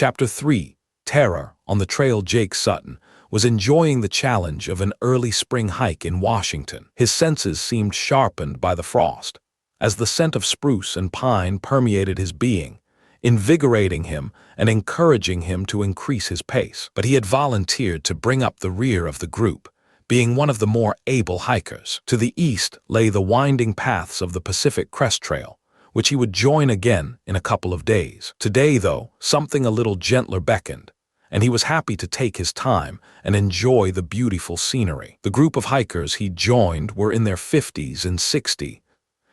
Chapter 3, Terror. On the trail, Jake Sutton was enjoying the challenge of an early spring hike in Washington. His senses seemed sharpened by the frost, as the scent of spruce and pine permeated his being, invigorating him and encouraging him to increase his pace. But he had volunteered to bring up the rear of the group, being one of the more able hikers. To the east lay the winding paths of the Pacific Crest Trail, which he would join again in a couple of days. Today, though, something a little gentler beckoned, and he was happy to take his time and enjoy the beautiful scenery. The group of hikers he joined were in their 50s and 60s,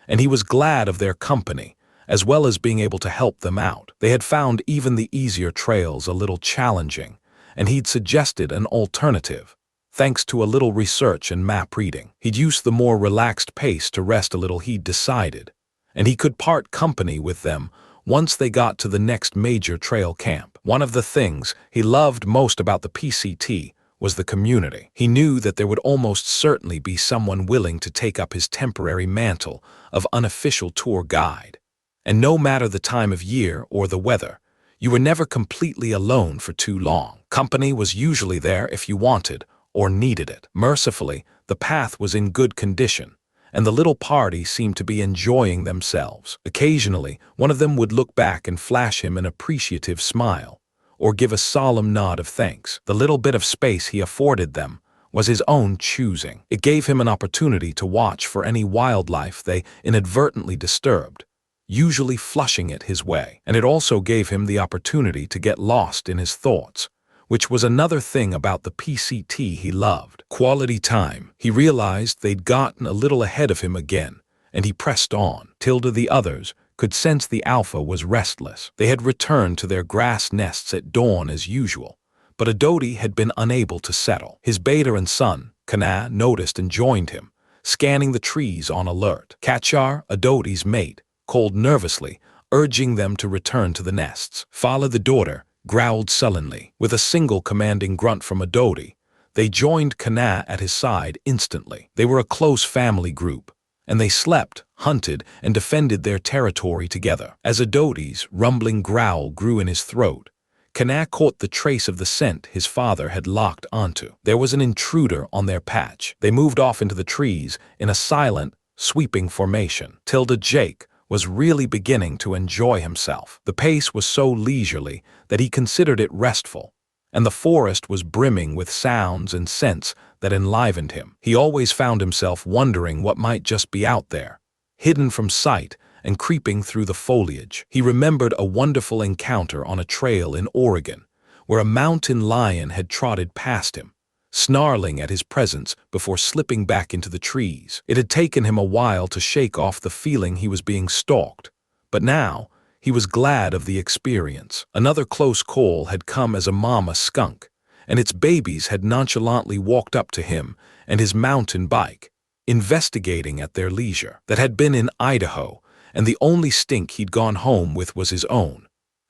and he was glad of their company, as well as being able to help them out. They had found even the easier trails a little challenging, and he'd suggested an alternative, thanks to a little research and map reading. He'd used the more relaxed pace to rest a little, he'd decided, and he could part company with them once they got to the next major trail camp. One of the things he loved most about the PCT was the community. He knew that there would almost certainly be someone willing to take up his temporary mantle of unofficial tour guide. And no matter the time of year or the weather, you were never completely alone for too long. Company was usually there if you wanted or needed it. Mercifully, the path was in good condition, and the little party seemed to be enjoying themselves. Occasionally, one of them would look back and flash him an appreciative smile, or give a solemn nod of thanks. The little bit of space he afforded them was his own choosing. It gave him an opportunity to watch for any wildlife they inadvertently disturbed, usually flushing it his way. And it also gave him the opportunity to get lost in his thoughts, which was another thing about the PCT he loved. Quality time. He realized they'd gotten a little ahead of him again, and he pressed on. The others could sense the alpha was restless. They had returned to their grass nests at dawn as usual, but Adoti had been unable to settle. His beta and son, Kana, noticed and joined him, scanning the trees on alert. Kachar, Adoti's mate, called nervously, urging them to return to the nests. Fala, the daughter, growled sullenly. With a single commanding grunt from Adoti, they joined Kana at his side instantly. They were a close family group, and they slept, hunted, and defended their territory together. As Adoti's rumbling growl grew in his throat, Kana caught the trace of the scent his father had locked onto. There was an intruder on their patch. They moved off into the trees in a silent, sweeping formation. Jake was really beginning to enjoy himself. The pace was so leisurely that he considered it restful, and the forest was brimming with sounds and scents that enlivened him. He always found himself wondering what might just be out there, hidden from sight and creeping through the foliage. He remembered a wonderful encounter on a trail in Oregon, where a mountain lion had trotted past him, snarling at his presence before slipping back into the trees. It had taken him a while to shake off the feeling he was being stalked, but now he was glad of the experience. Another close call had come as a mama skunk, and its babies had nonchalantly walked up to him and his mountain bike, investigating at their leisure. That had been in Idaho, and the only stink he'd gone home with was his own,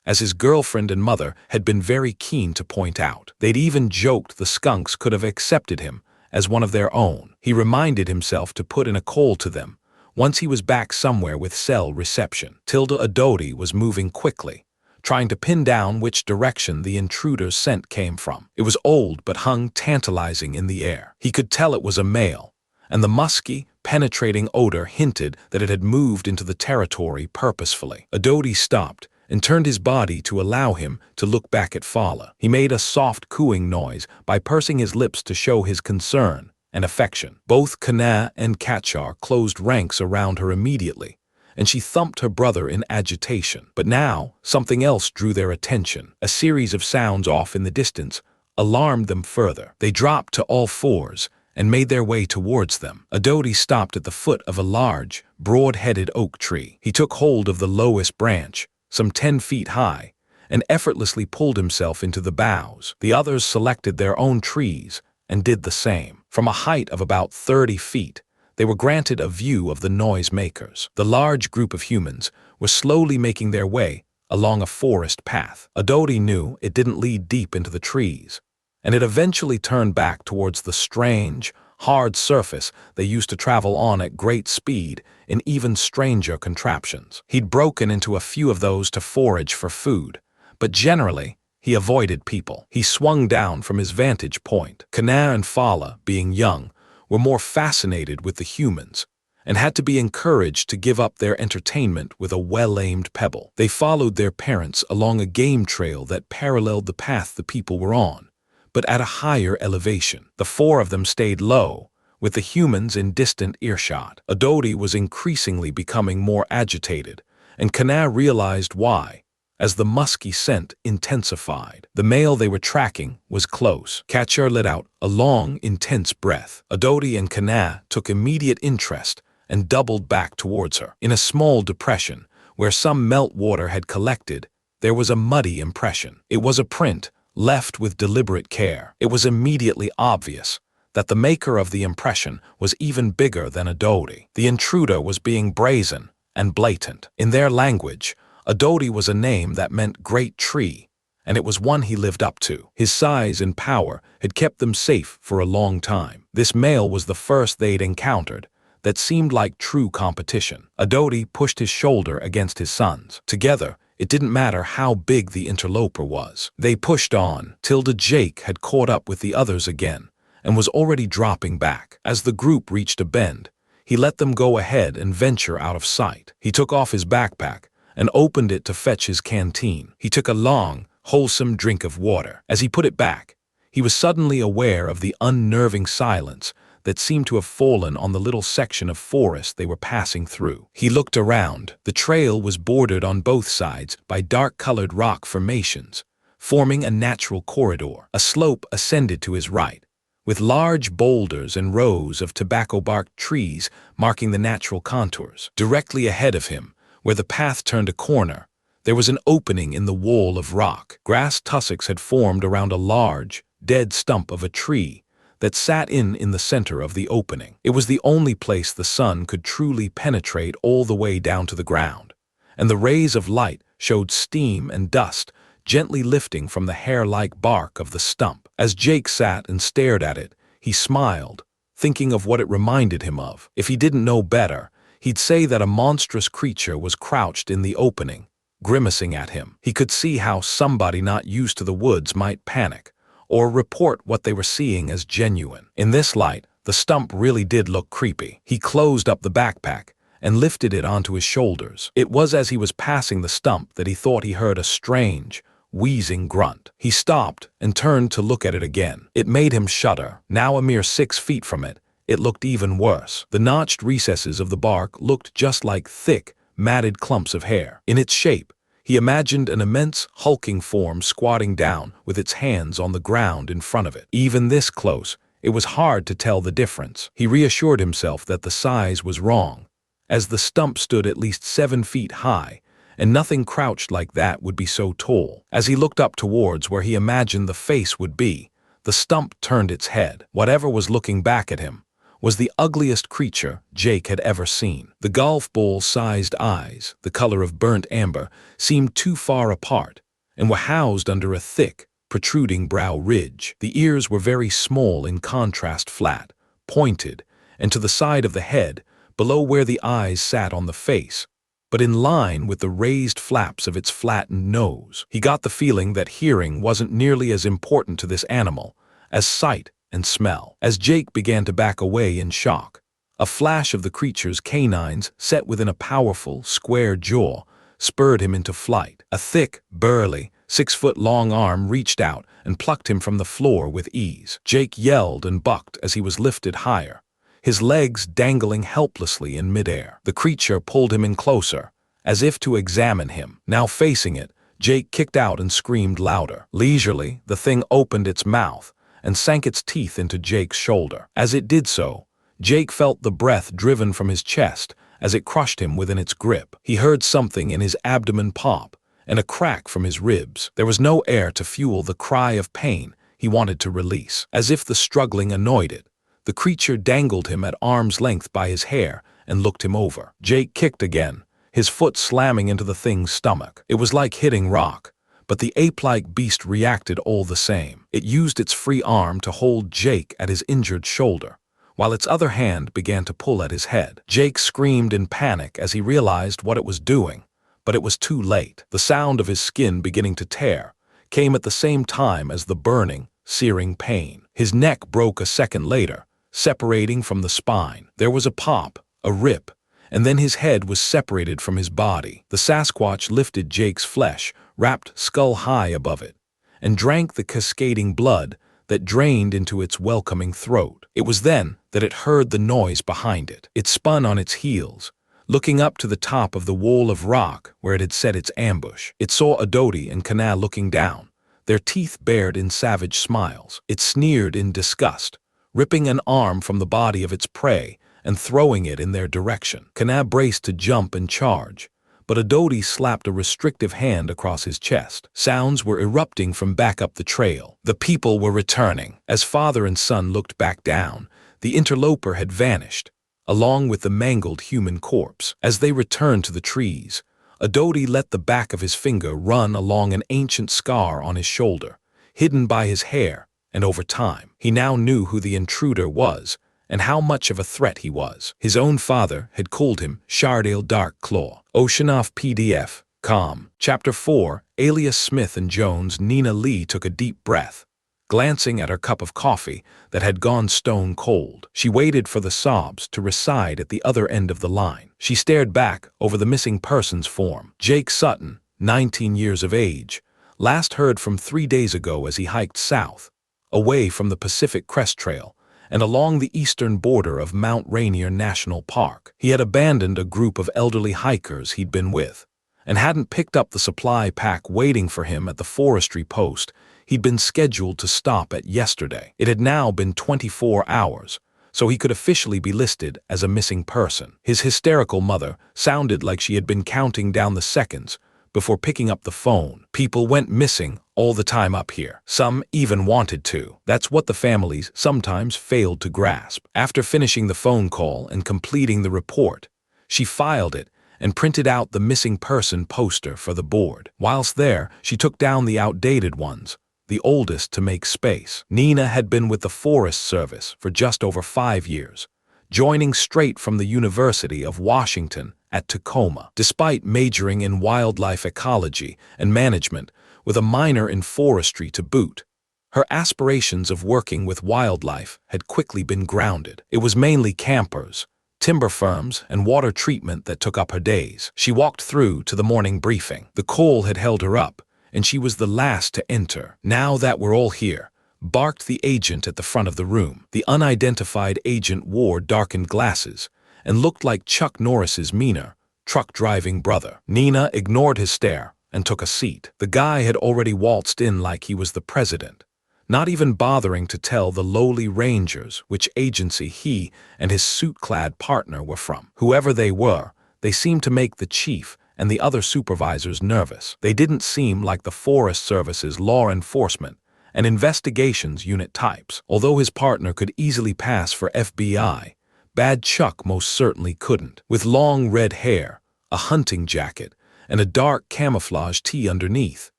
as his girlfriend and mother had been very keen to point out. They'd even joked the skunks could have accepted him as one of their own. He reminded himself to put in a call to them once he was back somewhere with cell reception. Adoti was moving quickly, trying to pin down which direction the intruder's scent came from. It was old but hung tantalizing in the air. He could tell it was a male, and the musky, penetrating odor hinted that it had moved into the territory purposefully. Adoti stopped and turned his body to allow him to look back at Fala. He made a soft cooing noise by pursing his lips to show his concern and affection. Both Kana and Kachar closed ranks around her immediately, and she thumped her brother in agitation. But now, something else drew their attention. A series of sounds off in the distance alarmed them further. They dropped to all fours and made their way towards them. Adoti stopped at the foot of a large, broad-headed oak tree. He took hold of the lowest branch, some 10 feet high, and effortlessly pulled himself into the boughs. The others selected their own trees and did the same. From a height of about 30 feet, they were granted a view of the noisemakers. The large group of humans was slowly making their way along a forest path. Adoti knew it didn't lead deep into the trees, and it eventually turned back towards the strange, hard surface they used to travel on at great speed in even stranger contraptions. He'd broken into a few of those to forage for food, but generally He avoided people. He swung down from his vantage point. Kana and Fala, being young, were more fascinated with the humans and had to be encouraged to give up their entertainment with a well-aimed pebble. They followed their parents along a game trail that paralleled the path the people were on, but at a higher elevation. The four of them stayed low, with the humans in distant earshot. Adodi was increasingly becoming more agitated, and Kana realized why, as the musky scent intensified. The male they were tracking was close. Catcher let out a long, intense breath. Adodi and Kana took immediate interest and doubled back towards her. In a small depression, where some meltwater had collected, there was a muddy impression. It was a print, left with deliberate care. It was immediately obvious that the maker of the impression was even bigger than Adodi. The intruder was being brazen and blatant. In their language, Adodi was a name that meant great tree, and it was one he lived up to. His size and power had kept them safe for a long time. This male was the first they'd encountered that seemed like true competition. Adodi pushed his shoulder against his son's. Together, it didn't matter how big the interloper was. They pushed on, till Jake had caught up with the others again and was already dropping back. As the group reached a bend, he let them go ahead and venture out of sight. He took off his backpack and opened it to fetch his canteen. He took a long, wholesome drink of water. As he put it back, he was suddenly aware of the unnerving silence that seemed to have fallen on the little section of forest they were passing through. He looked around. The trail was bordered on both sides by dark-colored rock formations, forming a natural corridor. A slope ascended to his right, with large boulders and rows of tobacco-bark trees marking the natural contours. Directly ahead of him, where the path turned a corner, there was an opening in the wall of rock. Grass tussocks had formed around a large, dead stump of a tree that sat in the center of the opening. It was the only place the sun could truly penetrate all the way down to the ground, and the rays of light showed steam and dust gently lifting from the hair-like bark of the stump. As Jake sat and stared at it, he smiled, thinking of what it reminded him of. If he didn't know better, he'd say that a monstrous creature was crouched in the opening, grimacing at him. He could see how somebody not used to the woods might panic, or report what they were seeing as genuine. In this light, the stump really did look creepy. He closed up the backpack and lifted it onto his shoulders. It was as he was passing the stump that he thought he heard a strange, wheezing grunt. He stopped and turned to look at it again. It made him shudder. Now a mere 6 feet from it, it looked even worse. The notched recesses of the bark looked just like thick, matted clumps of hair. In its shape, he imagined an immense, hulking form squatting down with its hands on the ground in front of it. Even this close, it was hard to tell the difference. He reassured himself that the size was wrong, as the stump stood at least 7 feet high, and nothing crouched like that would be so tall. As he looked up towards where he imagined the face would be, the stump turned its head. Whatever was looking back at him was the ugliest creature Jake had ever seen. The golf ball-sized eyes, the color of burnt amber, seemed too far apart and were housed under a thick, protruding brow ridge. The ears were very small, in contrast flat, pointed, and to the side of the head, below where the eyes sat on the face, but in line with the raised flaps of its flattened nose. He got the feeling that hearing wasn't nearly as important to this animal as sight and smell. As Jake began to back away in shock, a flash of the creature's canines set within a powerful, square jaw spurred him into flight. A thick, burly, 6-foot-long arm reached out and plucked him from the floor with ease. Jake yelled and bucked as he was lifted higher, his legs dangling helplessly in midair. The creature pulled him in closer, as if to examine him. Now facing it, Jake kicked out and screamed louder. Leisurely, the thing opened its mouth and sank its teeth into Jake's shoulder. As it did so, Jake felt the breath driven from his chest as it crushed him within its grip. He heard something in his abdomen pop and a crack from his ribs. There was no air to fuel the cry of pain he wanted to release. As if the struggling annoyed it, the creature dangled him at arm's length by his hair and looked him over. Jake kicked again, his foot slamming into the thing's stomach. It was like hitting rock, but the ape-like beast reacted all the same. It used its free arm to hold Jake at his injured shoulder, while its other hand began to pull at his head. Jake screamed in panic as he realized what it was doing, but it was too late. The sound of his skin beginning to tear came at the same time as the burning, searing pain. His neck broke a second later, separating from the spine. There was a pop, a rip, and then his head was separated from his body. The Sasquatch lifted Jake's flesh, wrapped skull high above it, and drank the cascading blood that drained into its welcoming throat. It was then that it heard the noise behind it. It spun on its heels, looking up to the top of the wall of rock where it had set its ambush. It saw Adoti and Kana looking down, their teeth bared in savage smiles. It sneered in disgust, ripping an arm from the body of its prey and throwing it in their direction. Kana braced to jump and charge, but Adoti slapped a restrictive hand across his chest. Sounds were erupting from back up the trail. The people were returning. As father and son looked back down, the interloper had vanished, along with the mangled human corpse. As they returned to the trees, Adoti let the back of his finger run along an ancient scar on his shoulder, hidden by his hair, and over time, he now knew who the intruder was and how much of a threat he was. His own father had called him Shardale Darkclaw. Oceanoff PDF, com. Chapter 4, Alias Smith and Jones. Nina Lee took a deep breath, glancing at her cup of coffee that had gone stone cold. She waited for the sobs to recede at the other end of the line. She stared back over the missing person's form. Jake Sutton, 19 years of age, last heard from 3 days ago as he hiked south, away from the Pacific Crest Trail, and along the eastern border of Mount Rainier National Park. He had abandoned a group of elderly hikers he'd been with, and hadn't picked up the supply pack waiting for him at the forestry post he'd been scheduled to stop at yesterday. It had now been 24 hours, so he could officially be listed as a missing person. His hysterical mother sounded like she had been counting down the seconds before picking up the phone. People went missing all the time up here. Some even wanted to. That's what the families sometimes failed to grasp. After finishing the phone call and completing the report, she filed it and printed out the missing person poster for the board. Whilst there, she took down the outdated ones, the oldest to make space. Nina had been with the Forest Service for just over 5 years, joining straight from the University of Washington at Tacoma. Despite majoring in wildlife ecology and management with a minor in forestry to boot, her aspirations of working with wildlife had quickly been grounded. It was mainly campers, timber firms, and water treatment that took up her days. She walked through to the morning briefing. The cold had held her up, and she was the last to enter. "Now that we're all here," barked the agent at the front of the room. The unidentified agent wore darkened glasses and looked like Chuck Norris's meaner, truck-driving brother. Nina ignored his stare and took a seat. The guy had already waltzed in like he was the president, not even bothering to tell the lowly rangers which agency he and his suit-clad partner were from. Whoever they were, they seemed to make the chief and the other supervisors nervous. They didn't seem like the Forest Service's law enforcement and investigations unit types. Although his partner could easily pass for FBI, Bad Chuck most certainly couldn't. With long red hair, a hunting jacket, and a dark camouflage tee underneath,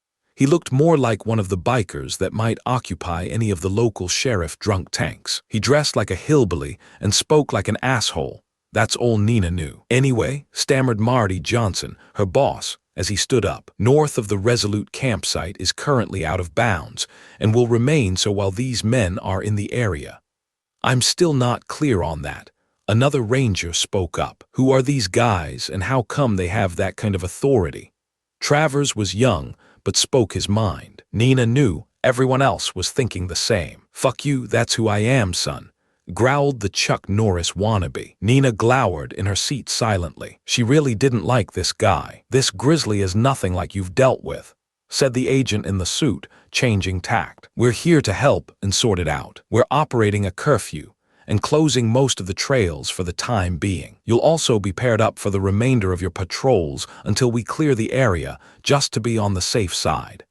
he looked more like one of the bikers that might occupy any of the local sheriff drunk tanks. He dressed like a hillbilly and spoke like an asshole. That's all Nina knew. "Anyway," stammered Marty Johnson, her boss, as he stood up, "north of the Resolute campsite is currently out of bounds and will remain so while these men are in the area." "I'm still not clear on that." Another ranger spoke up. "Who are these guys and how come they have that kind of authority?" Travers was young, but spoke his mind. Nina knew everyone else was thinking the same. "Fuck you, that's who I am, son," growled the Chuck Norris wannabe. Nina glowered in her seat silently. She really didn't like this guy. "This grizzly is nothing like you've dealt with," said the agent in the suit, changing tact. "We're here to help and sort it out. We're operating a curfew and closing most of the trails for the time being. You'll also be paired up for the remainder of your patrols until we clear the area, just to be on the safe side."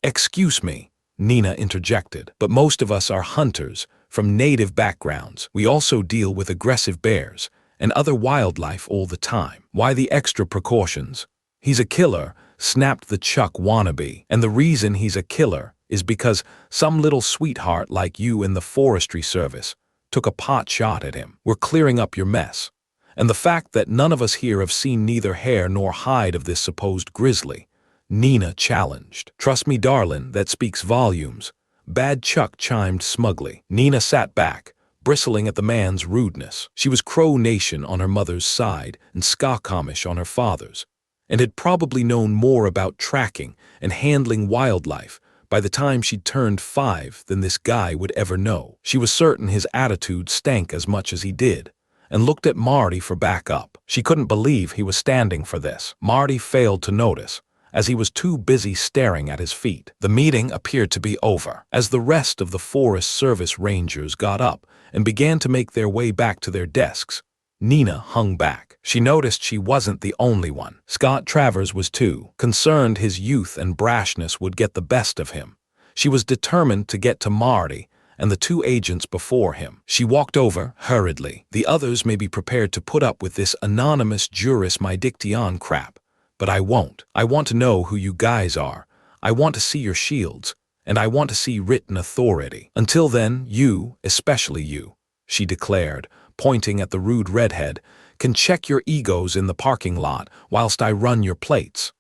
"Excuse me," Nina interjected, "but most of us are hunters from native backgrounds. We also deal with aggressive bears and other wildlife all the time. Why the extra precautions?" "He's a killer," snapped the Chuck wannabe. "And the reason he's a killer is because some little sweetheart like you in the Forestry Service took a pot shot at him. We're clearing up your mess. And the fact that none of us here have seen neither hair nor hide of this supposed grizzly, Nina challenged. "Trust me, darlin', that speaks volumes." Bad Chuck chimed smugly. Nina sat back, bristling at the man's rudeness. She was Crow Nation on her mother's side and Squamish on her father's, and had probably known more about tracking and handling wildlife by the time she'd turned 5 than this guy would ever know. She was certain his attitude stank as much as he did, and looked at Marty for backup. She couldn't believe he was standing for this. Marty failed to notice, as he was too busy staring at his feet. The meeting appeared to be over, as the rest of the Forest Service rangers got up and began to make their way back to their desks. Nina hung back. She noticed she wasn't the only one. Scott Travers was too, concerned his youth and brashness would get the best of him. She was determined to get to Marty and the 2 agents before him. She walked over hurriedly. "The others may be prepared to put up with this anonymous jurisdiction crap, but I won't. I want to know who you guys are. I want to see your shields, and I want to see written authority. Until then, you, especially you," she declared, pointing at the rude redhead, "can check your egos in the parking lot whilst I run your plates."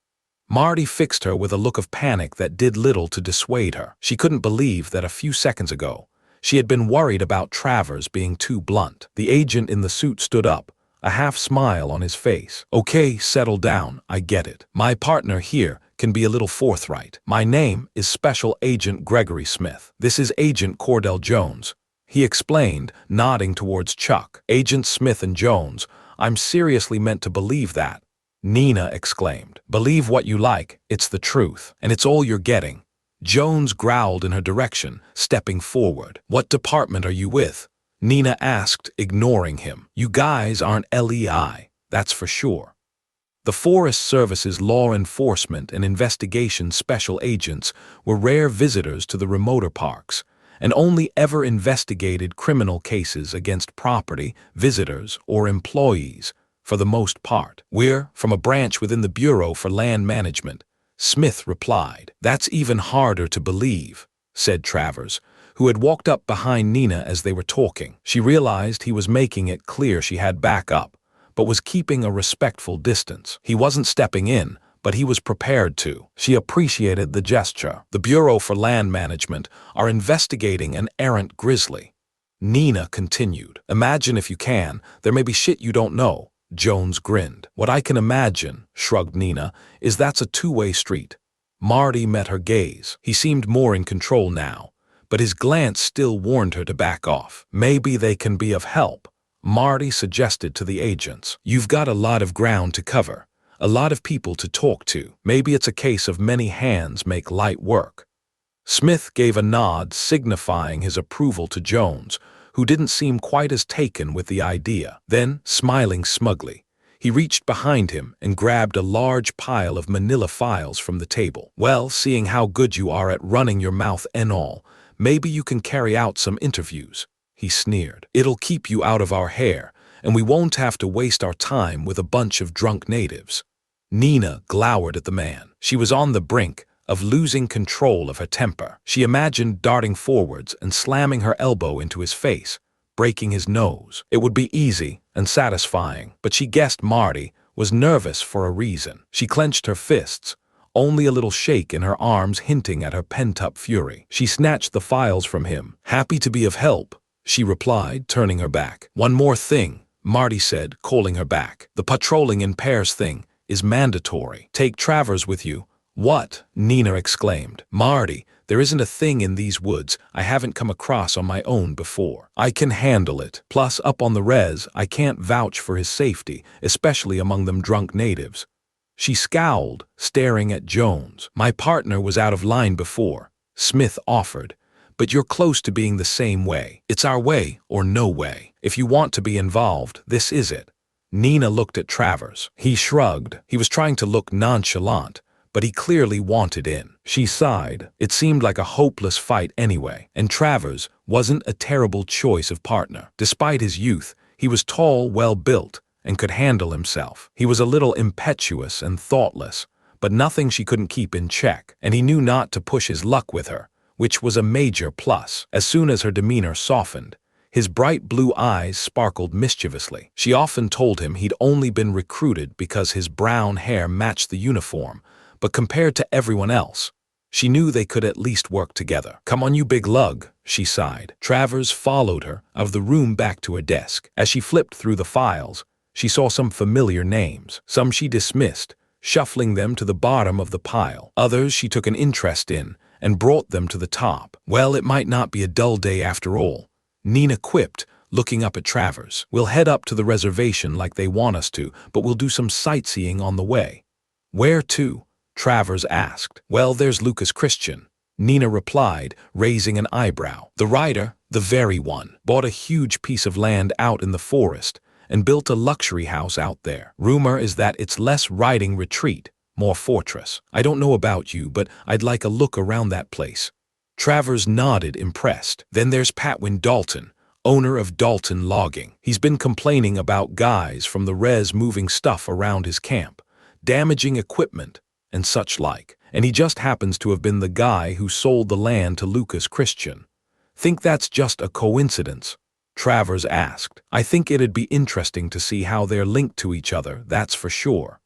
Marty fixed her with a look of panic that did little to dissuade her. She couldn't believe that a few seconds ago she had been worried about Travers being too blunt. The agent in the suit stood up, a half smile on his face. "Okay, settle down, I get it. My partner here can be a little forthright. My name is Special Agent Gregory Smith. This is Agent Cordell Jones," he explained, nodding towards Chuck. "Agent Smith and Jones, I'm seriously meant to believe that," Nina exclaimed. "Believe what you like, it's the truth, and it's all you're getting." Jones growled in her direction, stepping forward. "What department are you with?" Nina asked, ignoring him. "You guys aren't LEI, that's for sure." The Forest Service's law enforcement and investigation special agents were rare visitors to the remoter parks, and only ever investigated criminal cases against property, visitors, or employees, for the most part. "We're from a branch within the Bureau for Land Management," Smith replied. "That's even harder to believe," said Travers, who had walked up behind Nina as they were talking. She realized he was making it clear she had backup, but was keeping a respectful distance. He wasn't stepping in, but he was prepared to. She appreciated the gesture. "The Bureau for Land Management are investigating an errant grizzly," Nina continued. "Imagine if you can, there may be shit you don't know." Jones grinned. "What I can imagine," shrugged Nina, "is that's a two-way street." Marty met her gaze. He seemed more in control now, but his glance still warned her to back off. "Maybe they can be of help," Marty suggested to the agents. "You've got a lot of ground to cover, a lot of people to talk to. Maybe it's a case of many hands make light work." Smith gave a nod signifying his approval to Jones, who didn't seem quite as taken with the idea. Then, smiling smugly, he reached behind him and grabbed a large pile of manila files from the table. "Well, seeing how good you are at running your mouth and all, maybe you can carry out some interviews," he sneered. "It'll keep you out of our hair, and we won't have to waste our time with a bunch of drunk natives." Nina glowered at the man. She was on the brink of losing control of her temper. She imagined darting forwards and slamming her elbow into his face, breaking his nose. It would be easy and satisfying, but she guessed Marty was nervous for a reason. She clenched her fists, only a little shake in her arms hinting at her pent-up fury. She snatched the files from him. "Happy to be of help," she replied, turning her back. "One more thing," Marty said, calling her back. "The patrolling in pairs thing is mandatory. Take Travers with you." "What?" Nina exclaimed. "Marty, there isn't a thing in these woods I haven't come across on my own before. I can handle it. Plus, up on the res, I can't vouch for his safety, especially among them drunk natives." She scowled, staring at Jones. "My partner was out of line before," Smith offered, "but you're close to being the same way. It's our way or no way. If you want to be involved, this is it." Nina looked at Travers. He shrugged. He was trying to look nonchalant, but he clearly wanted in. She sighed. It seemed like a hopeless fight anyway, and Travers wasn't a terrible choice of partner. Despite his youth, he was tall, well-built, and could handle himself. He was a little impetuous and thoughtless, but nothing she couldn't keep in check, and he knew not to push his luck with her, which was a major plus. As soon as her demeanor softened, his bright blue eyes sparkled mischievously. She often told him he'd only been recruited because his brown hair matched the uniform, but compared to everyone else, she knew they could at least work together. "Come on, you big lug," she sighed. Travers followed her out of the room back to her desk. As she flipped through the files, she saw some familiar names. Some she dismissed, shuffling them to the bottom of the pile. Others she took an interest in and brought them to the top. "Well, it might not be a dull day after all," Nina quipped, looking up at Travers. "We'll head up to the reservation like they want us to, but we'll do some sightseeing on the way." "Where to?" Travers asked. "Well, there's Lucas Christian," Nina replied, raising an eyebrow. "The writer, the very one, bought a huge piece of land out in the forest and built a luxury house out there. Rumor is that it's less riding retreat, more fortress. I don't know about you, but I'd like a look around that place." Travers nodded, impressed. "Then there's Patwin Dalton, owner of Dalton Logging. He's been complaining about guys from the res moving stuff around his camp, damaging equipment and such like. And he just happens to have been the guy who sold the land to Lucas Christian. Think that's just a coincidence?" Travers asked. "I think it'd be interesting to see how they're linked to each other, that's for sure.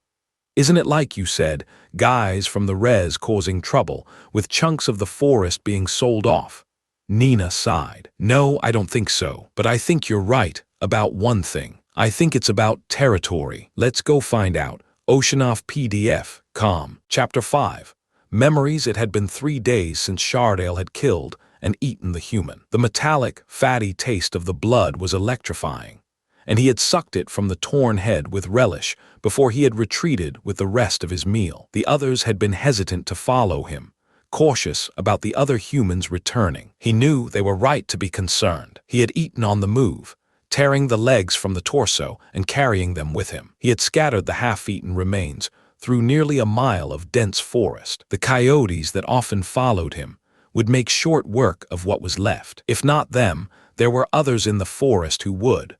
Isn't it like you said, guys from the res causing trouble, with chunks of the forest being sold off?" Nina sighed. "No, I don't think so. But I think you're right about one thing. I think it's about territory. Let's go find out." Oceanoff PDF, com. Chapter 5. Memories. It had been 3 days since Shardale had killed and eaten the human. The metallic, fatty taste of the blood was electrifying, and he had sucked it from the torn head with relish before he had retreated with the rest of his meal. The others had been hesitant to follow him, cautious about the other humans returning. He knew they were right to be concerned. He had eaten on the move, tearing the legs from the torso and carrying them with him. He had scattered the half-eaten remains through nearly a mile of dense forest. The coyotes that often followed him would make short work of what was left. If not them, there were others in the forest who would.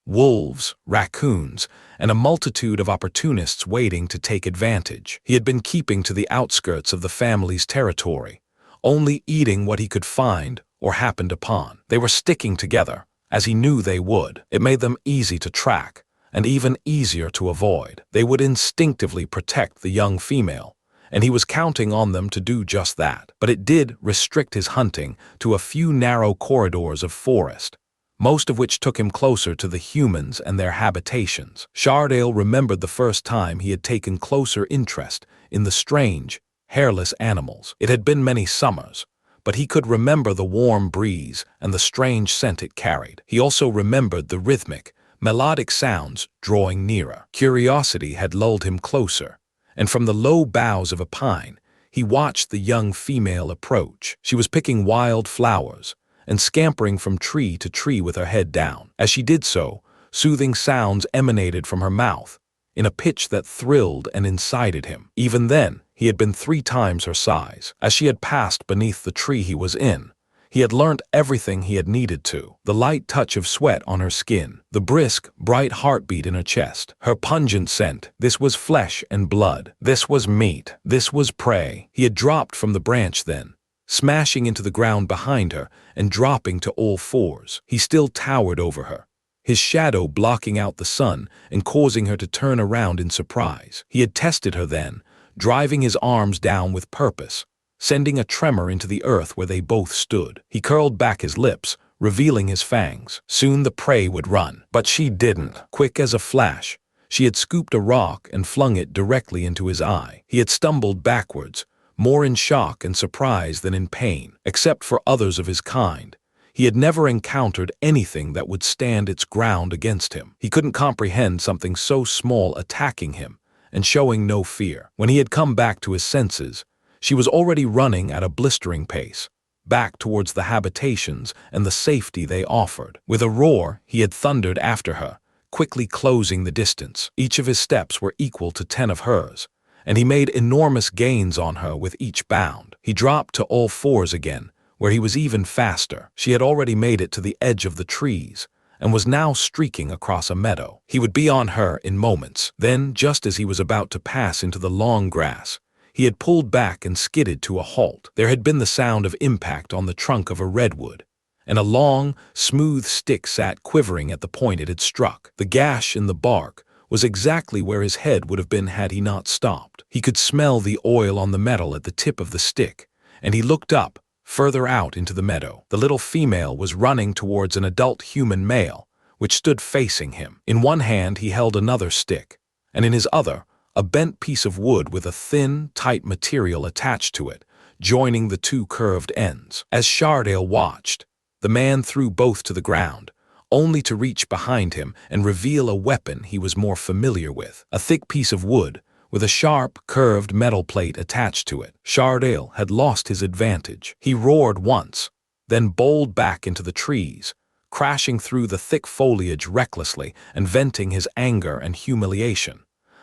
Wolves, raccoons, and a multitude of opportunists waiting to take advantage. He had been keeping to the outskirts of the family's territory, only eating what he could find or happened upon. They were sticking together, as he knew they would. It made them easy to track, and even easier to avoid. They would instinctively protect the young female, and he was counting on them to do just that. But it did restrict his hunting to a few narrow corridors of forest, most of which took him closer to the humans and their habitations. Shardale remembered the first time he had taken closer interest in the strange, hairless animals. It had been many summers, but he could remember the warm breeze and the strange scent it carried. He also remembered the rhythmic, melodic sounds drawing nearer. Curiosity had lulled him closer, and from the low boughs of a pine, he watched the young female approach. She was picking wild flowers and scampering from tree to tree with her head down. As she did so, soothing sounds emanated from her mouth, in a pitch that thrilled and incited him. Even then, he had been 3 times her size. As she had passed beneath the tree he was in, he had learnt everything he had needed to. The light touch of sweat on her skin, the brisk, bright heartbeat in her chest, her pungent scent. This was flesh and blood. This was meat. This was prey. He had dropped from the branch then, smashing into the ground behind her and dropping to all fours. He still towered over her, his shadow blocking out the sun and causing her to turn around in surprise. He had tested her then, driving his arms down with purpose, sending a tremor into the earth where they both stood. He curled back his lips, revealing his fangs. Soon the prey would run, but she didn't. Quick as a flash, she had scooped a rock and flung it directly into his eye. He had stumbled backwards, more in shock and surprise than in pain. Except for others of his kind, he had never encountered anything that would stand its ground against him. He couldn't comprehend something so small attacking him and showing no fear. When he had come back to his senses, she was already running at a blistering pace, back towards the habitations and the safety they offered. With a roar, he had thundered after her, quickly closing the distance. Each of his steps were equal to 10 of hers, and he made enormous gains on her with each bound. He dropped to all fours again, where he was even faster. She had already made it to the edge of the trees, and was now streaking across a meadow. He would be on her in moments. Then, just as he was about to pass into the long grass, he had pulled back and skidded to a halt. There had been the sound of impact on the trunk of a redwood, and a long, smooth stick sat quivering at the point it had struck. The gash in the bark was exactly where his head would have been had he not stopped. He could smell the oil on the metal at the tip of the stick, and he looked up, further out into the meadow. The little female was running towards an adult human male, which stood facing him. In one hand he held another stick, and in his other, a bent piece of wood with a thin, tight material attached to it, joining the two curved ends. As Shardale watched, the man threw both to the ground, only to reach behind him and reveal a weapon he was more familiar with, a thick piece of wood with a sharp, curved metal plate attached to it. Shardale had lost his advantage. He roared once, then bowled back into the trees, crashing through the thick foliage recklessly and venting his anger and humiliation,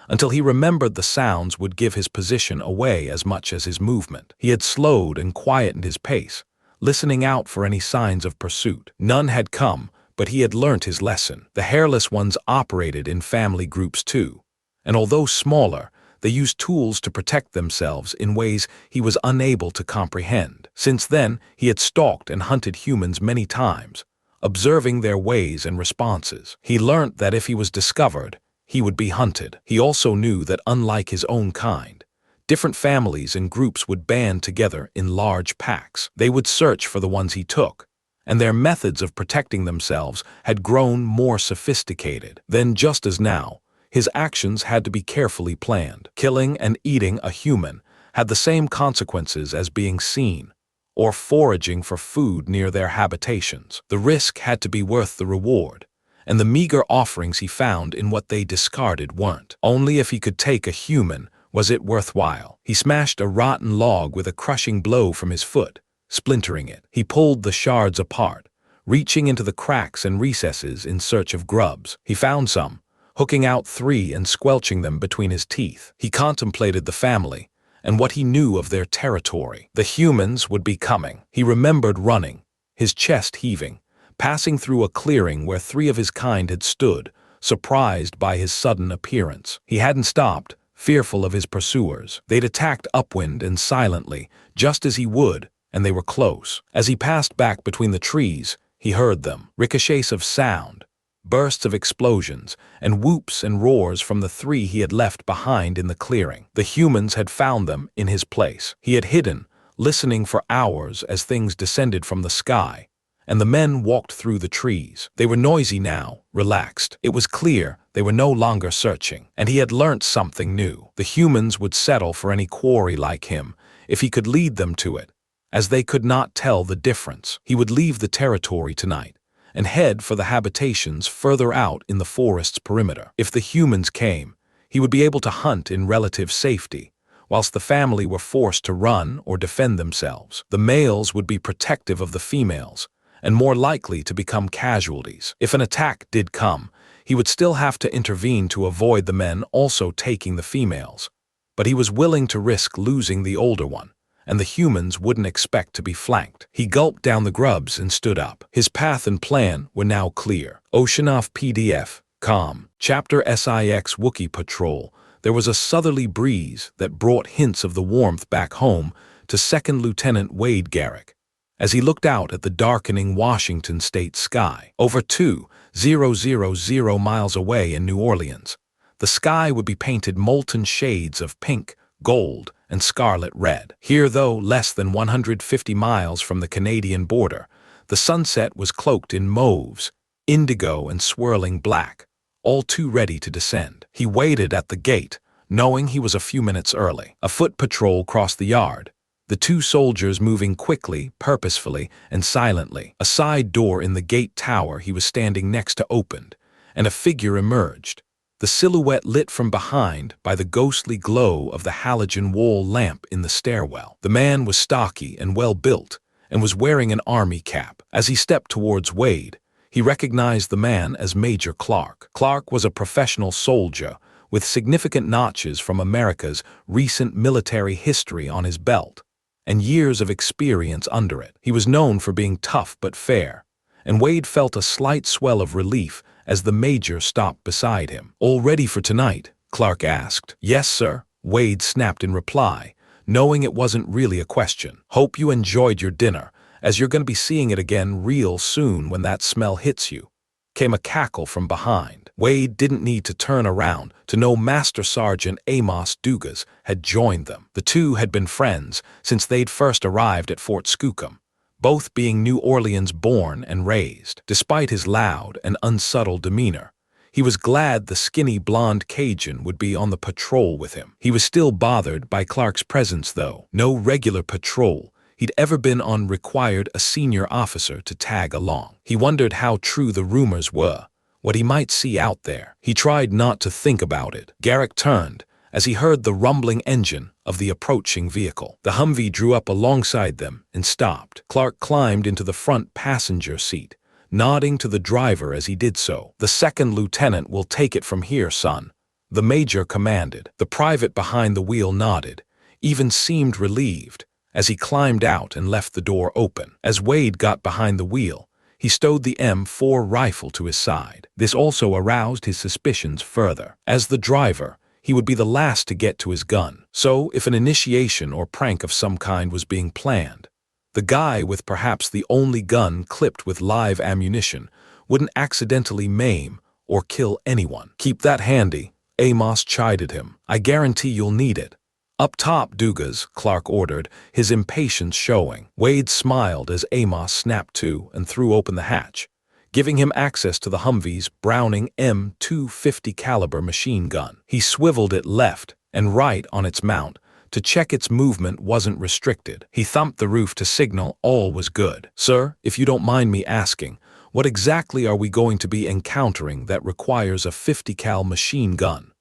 until he remembered the sounds would give his position away as much as his movement. He had slowed and quietened his pace, listening out for any signs of pursuit. None had come, but he had learnt his lesson. The hairless ones operated in family groups too, and although smaller, they used tools to protect themselves in ways he was unable to comprehend. Since then, he had stalked and hunted humans many times, observing their ways and responses. He learnt that if he was discovered, he would be hunted. He also knew that unlike his own kind, different families and groups would band together in large packs. They would search for the ones he took, and their methods of protecting themselves had grown more sophisticated. Then, just as now, his actions had to be carefully planned. Killing and eating a human had the same consequences as being seen or foraging for food near their habitations. The risk had to be worth the reward, and the meager offerings he found in what they discarded weren't. Only if he could take a human was it worthwhile. He smashed a rotten log with a crushing blow from his foot, splintering it. He pulled the shards apart, reaching into the cracks and recesses in search of grubs. He found some, hooking out 3 and squelching them between his teeth. He contemplated the family and what he knew of their territory. The humans would be coming. He remembered running, his chest heaving, passing through a clearing where 3 of his kind had stood, surprised by his sudden appearance. He hadn't stopped, fearful of his pursuers. They'd attacked upwind and silently, just as he would, and they were close. As he passed back between the trees, he heard them, ricochets of sound, bursts of explosions, and whoops and roars from the 3 he had left behind in the clearing. The humans had found them in his place. He had hidden, listening for hours as things descended from the sky, and the men walked through the trees. They were noisy now, relaxed. It was clear they were no longer searching, and he had learnt something new. The humans would settle for any quarry like him if he could lead them to it, as they could not tell the difference. He would leave the territory tonight and head for the habitations further out in the forest's perimeter. If the humans came, he would be able to hunt in relative safety, whilst the family were forced to run or defend themselves. The males would be protective of the females, and more likely to become casualties. If an attack did come, he would still have to intervene to avoid the men also taking the females, but he was willing to risk losing the older one, and the humans wouldn't expect to be flanked. He gulped down the grubs and stood up. His path and plan were now clear. Oceanoff PDF, Com. Chapter SIX Wookiee Patrol. There was a southerly breeze that brought hints of the warmth back home to Second Lieutenant Wade Garrick, as he looked out at the darkening Washington state sky. Over 2,000 miles away in New Orleans, the sky would be painted molten shades of pink, gold, and scarlet red. Here, though less than 150 miles from the Canadian border, the sunset was cloaked in mauves, indigo, and swirling black, all too ready to descend. He waited at the gate, knowing he was a few minutes early. A foot patrol crossed the yard, the 2 soldiers moving quickly, purposefully, and silently. A side door in the gate tower he was standing next to opened, and a figure emerged, the silhouette lit from behind by the ghostly glow of the halogen wall lamp in the stairwell. The man was stocky and well-built, and was wearing an army cap. As he stepped towards Wade, he recognized the man as Major Clark. Clark was a professional soldier with significant notches from America's recent military history on his belt, and years of experience under it. He was known for being tough but fair, and Wade felt a slight swell of relief as the major stopped beside him. "All ready for tonight?" Clark asked. "Yes, sir," Wade snapped in reply, knowing it wasn't really a question. "Hope you enjoyed your dinner, as you're going to be seeing it again real soon when that smell hits you." came a cackle from behind. Wade didn't need to turn around to know Master Sergeant Amos Dugas had joined them. The two had been friends since they'd first arrived at Fort Skookum, both being New Orleans born and raised. Despite his loud and unsubtle demeanor, he was glad the skinny blonde Cajun would be on the patrol with him. He was still bothered by Clark's presence, though. No regular patrol he'd ever been on required a senior officer to tag along. He wondered how true the rumors were, what he might see out there. He tried not to think about it. Garrick turned as he heard the rumbling engine of the approaching vehicle. The Humvee drew up alongside them and stopped. Clark climbed into the front passenger seat, nodding to the driver as he did so. "The second lieutenant will take it from here, son," the major commanded. The private behind the wheel nodded, even seemed relieved, as he climbed out and left the door open. As Wade got behind the wheel, he stowed the M4 rifle to his side. This also aroused his suspicions further. As the driver, he would be the last to get to his gun. So, if an initiation or prank of some kind was being planned, the guy with perhaps the only gun clipped with live ammunition wouldn't accidentally maim or kill anyone. "Keep that handy," Amos chided him. "I guarantee you'll need it." "Up top, Dugas," Clark ordered, his impatience showing. Wade smiled as Amos snapped to and threw open the hatch, giving him access to the Humvee's Browning M250 caliber machine gun. He swiveled it left and right on its mount to check its movement wasn't restricted. He thumped the roof to signal all was good. "Sir, if you don't mind me asking, what exactly are we going to be encountering that requires a 50 cal machine gun?"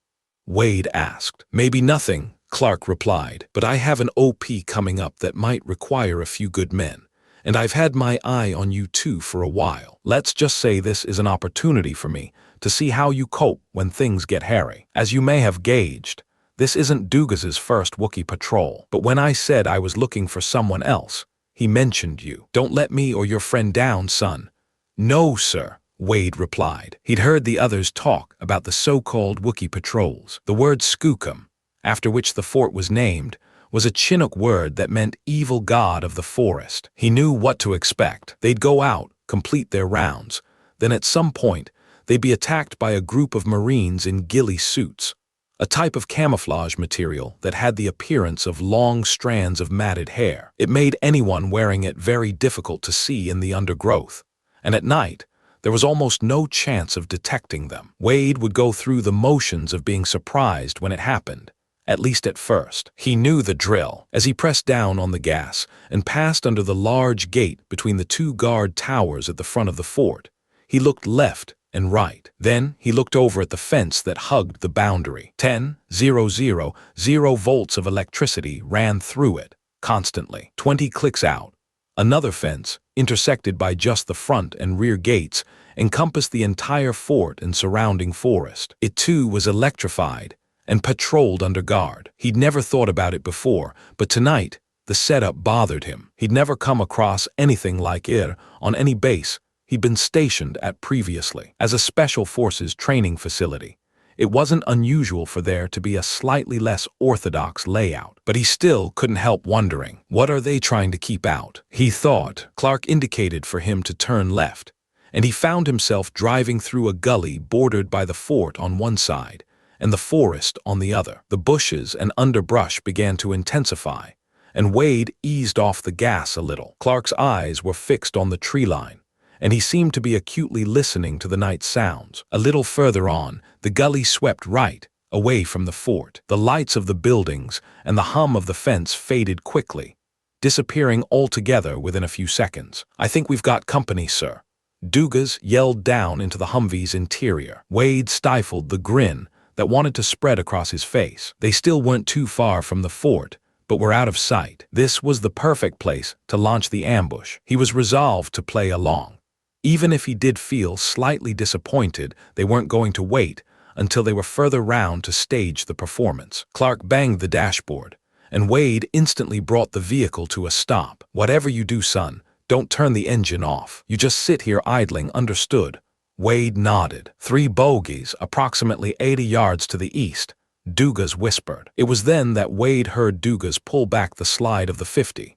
Wade asked. "Maybe nothing," Clark replied, "but I have an OP coming up that might require a few good men, and I've had my eye on you two for a while. Let's just say this is an opportunity for me to see how you cope when things get hairy. As you may have gauged, this isn't Dugas's first Wookiee patrol, but when I said I was looking for someone else, he mentioned you. Don't let me or your friend down, son." "No, sir," Wade replied. He'd heard the others talk about the so-called Wookiee patrols. The word Skookum, after which the fort was named, was a Chinook word that meant evil god of the forest. He knew what to expect. They'd go out, complete their rounds, then at some point, they'd be attacked by a group of Marines in ghillie suits, a type of camouflage material that had the appearance of long strands of matted hair. It made anyone wearing it very difficult to see in the undergrowth, and at night, there was almost no chance of detecting them. Wade would go through the motions of being surprised when it happened, at least at first. He knew the drill. As he pressed down on the gas and passed under the large gate between the two guard towers at the front of the fort, he looked left and right. Then he looked over at the fence that hugged the boundary. 10,000 volts of electricity ran through it, constantly. 20 clicks out. Another fence, intersected by just the front and rear gates, encompassed the entire fort and surrounding forest. It too was electrified and patrolled under guard. He'd never thought about it before, but tonight, the setup bothered him. He'd never come across anything like it on any base he'd been stationed at previously. As a special forces training facility, it wasn't unusual for there to be a slightly less orthodox layout, but he still couldn't help wondering, what are they trying to keep out? He thought. Clark indicated for him to turn left, and he found himself driving through a gully bordered by the fort on one side and the forest on the other. The bushes and underbrush began to intensify, and Wade eased off the gas a little. Clark's eyes were fixed on the tree line, and he seemed to be acutely listening to the night sounds. A little further on, the gully swept right, away from the fort. The lights of the buildings and the hum of the fence faded quickly, disappearing altogether within a few seconds. "I think we've got company, sir," Dugas yelled down into the Humvee's interior. Wade stifled the grin that wanted to spread across his face. They still weren't too far from the fort, but were out of sight. This was the perfect place to launch the ambush. He was resolved to play along. Even if he did feel slightly disappointed they weren't going to wait until they were further round to stage the performance. Clark banged the dashboard, and Wade instantly brought the vehicle to a stop. "Whatever you do, son, don't turn the engine off. You just sit here idling, understood?" Wade nodded. 3 bogies, approximately 80 yards to the east, Dugas whispered. It was then that Wade heard Dugas pull back the slide of the 50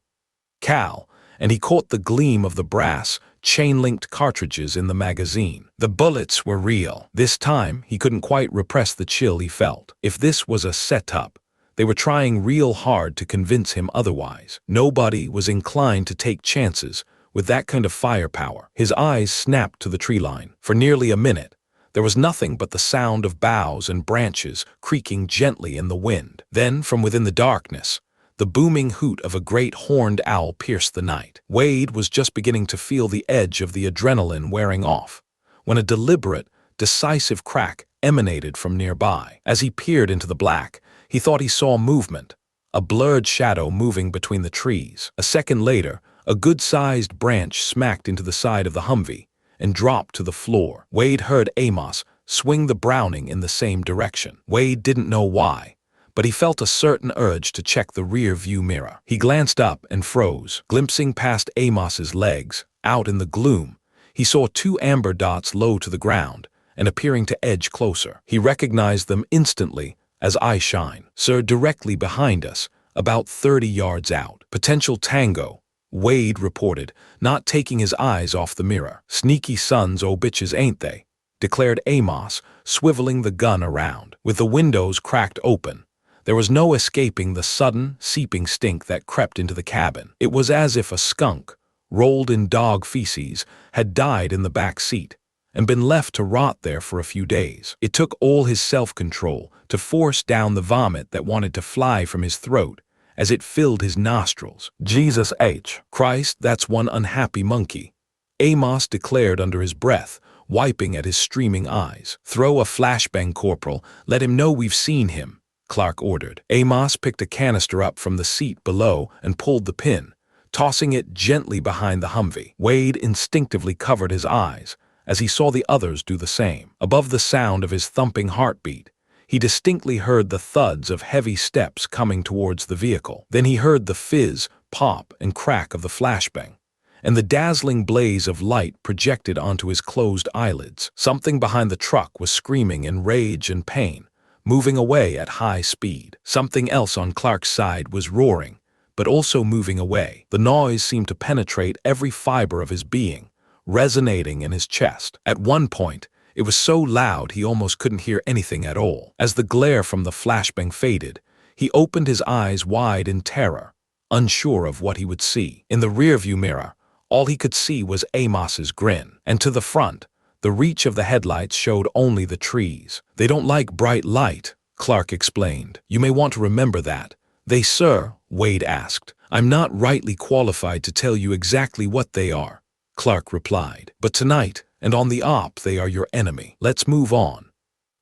cal and he caught the gleam of the brass, chain-linked cartridges in the magazine. The bullets were real. This time, he couldn't quite repress the chill he felt. If this was a setup, they were trying real hard to convince him otherwise. Nobody was inclined to take chances with that kind of firepower. His eyes snapped to the tree line. For nearly a minute, there was nothing but the sound of boughs and branches creaking gently in the wind. Then, from within the darkness, the booming hoot of a great horned owl pierced the night. Wade was just beginning to feel the edge of the adrenaline wearing off, when a deliberate, decisive crack emanated from nearby. As he peered into the black, he thought he saw movement, a blurred shadow moving between the trees. A second later, a good-sized branch smacked into the side of the Humvee and dropped to the floor. Wade heard Amos swing the Browning in the same direction. Wade didn't know why, but he felt a certain urge to check the rear view mirror. He glanced up and froze. Glimpsing past Amos's legs, out in the gloom, he saw two amber dots low to the ground and appearing to edge closer. He recognized them instantly as eyeshine. "Sir, directly behind us, about 30 yards out. Potential tango," Wade reported, not taking his eyes off the mirror. "Sneaky sons o' bitches, ain't they?" declared Amos, swiveling the gun around. With the windows cracked open, there was no escaping the sudden, seeping stink that crept into the cabin. It was as if a skunk, rolled in dog feces, had died in the back seat and been left to rot there for a few days. It took all his self-control to force down the vomit that wanted to fly from his throat as it filled his nostrils. "Jesus H. Christ, that's one unhappy monkey," Amos declared under his breath, wiping at his streaming eyes. "Throw a flashbang, Corporal. Let him know we've seen him," Clark ordered. Amos picked a canister up from the seat below and pulled the pin, tossing it gently behind the Humvee. Wade instinctively covered his eyes as he saw the others do the same. Above the sound of his thumping heartbeat, he distinctly heard the thuds of heavy steps coming towards the vehicle. Then he heard the fizz, pop, and crack of the flashbang, and the dazzling blaze of light projected onto his closed eyelids. Something behind the truck was screaming in rage and pain, moving away at high speed. Something else on Clark's side was roaring, but also moving away. The noise seemed to penetrate every fiber of his being, resonating in his chest. At one point, it was so loud he almost couldn't hear anything at all. As the glare from the flashbang faded, he opened his eyes wide in terror, unsure of what he would see. In the rearview mirror, all he could see was Amos's grin, and to the front, the reach of the headlights showed only the trees. "They don't like bright light," Clark explained. "You may want to remember that." "They, sir?" Wade asked. "I'm not rightly qualified to tell you exactly what they are," Clark replied. "But tonight, and on the op, they are your enemy. Let's move on."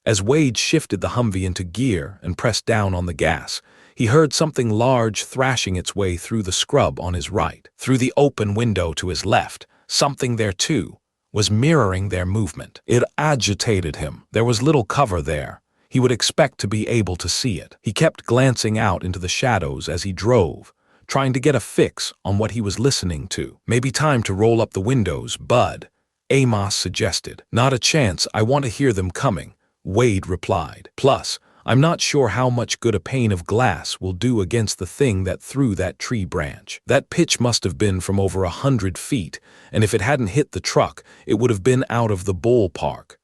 As Wade shifted the Humvee into gear and pressed down on the gas, he heard something large thrashing its way through the scrub on his right. Through the open window to his left, something there too was mirroring their movement. It agitated him. There was little cover there. He would expect to be able to see it. He kept glancing out into the shadows as he drove, trying to get a fix on what he was listening to. "Maybe time to roll up the windows, bud," Amos suggested. "Not a chance. I want to hear them coming," Wade replied. "Plus, I'm not sure how much good a pane of glass will do against the thing that threw that tree branch. That pitch must have been from over 100 feet, and if it hadn't hit the truck, it would have been out of the ballpark.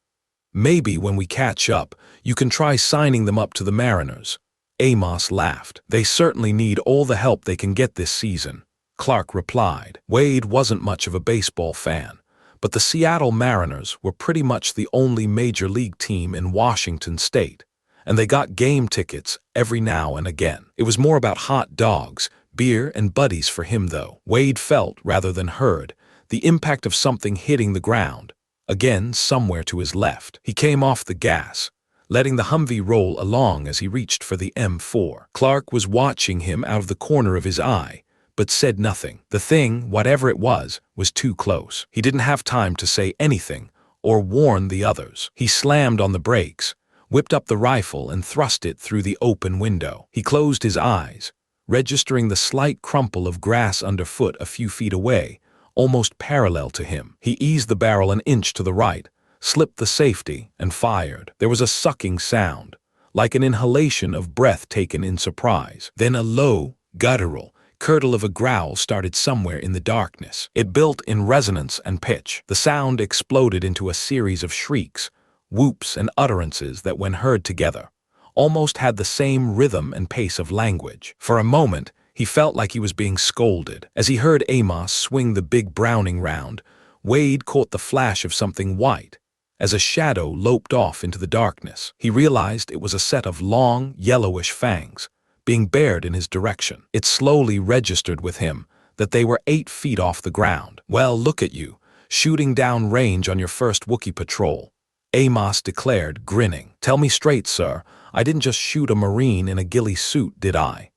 Maybe when we catch up, you can try signing them up to the Mariners." Amos laughed. "They certainly need all the help they can get this season," Clark replied. Wade wasn't much of a baseball fan, but the Seattle Mariners were pretty much the only major league team in Washington state, and they got game tickets every now and again. It was more about hot dogs, beer, and buddies for him, though. Wade felt, rather than heard, the impact of something hitting the ground, again somewhere to his left. He came off the gas, letting the Humvee roll along as he reached for the M4. Clark was watching him out of the corner of his eye, but said nothing. The thing, whatever it was too close. He didn't have time to say anything or warn the others. He slammed on the brakes, whipped up the rifle, and thrust it through the open window. He closed his eyes, registering the slight crumple of grass underfoot a few feet away, almost parallel to him. He eased the barrel an inch to the right, slipped the safety, and fired. There was a sucking sound, like an inhalation of breath taken in surprise. Then a low, guttural, curdle of a growl started somewhere in the darkness. It built in resonance and pitch. The sound exploded into a series of shrieks, whoops, and utterances that, when heard together, almost had the same rhythm and pace of language. For a moment, he felt like he was being scolded. As he heard Amos swing the big Browning round, Wade caught the flash of something white. As a shadow loped off into the darkness, he realized it was a set of long, yellowish fangs, being bared in his direction. It slowly registered with him that they were 8 feet off the ground. "Well, look at you, shooting down range on your first Wookiee patrol," Amos declared, grinning. "Tell me straight, sir, I didn't just shoot a Marine in a ghillie suit, did I?"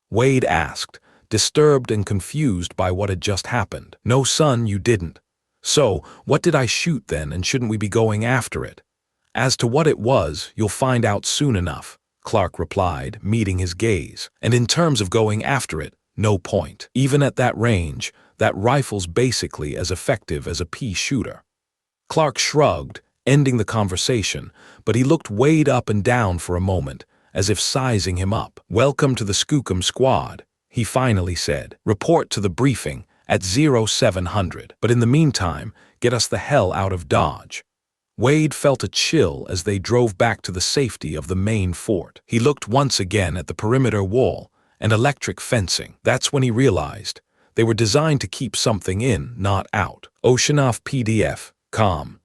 Wade asked, disturbed and confused by what had just happened. "No, son, you didn't. So, what did I shoot then, and shouldn't we be going after it?" "As to what it was, you'll find out soon enough," Clark replied, meeting his gaze. "And in terms of going after it, no point. Even at that range, that rifle's basically as effective as a pea shooter." Clark shrugged, ending the conversation, but he looked Wade up and down for a moment, as if sizing him up. "Welcome to the Skookum Squad," he finally said. "Report to the briefing at 0700. But in the meantime, get us the hell out of Dodge." Wade felt a chill as they drove back to the safety of the main fort. He looked once again at the perimeter wall and electric fencing. That's when he realized they were designed to keep something in, not out. Oceanoff PDF, com.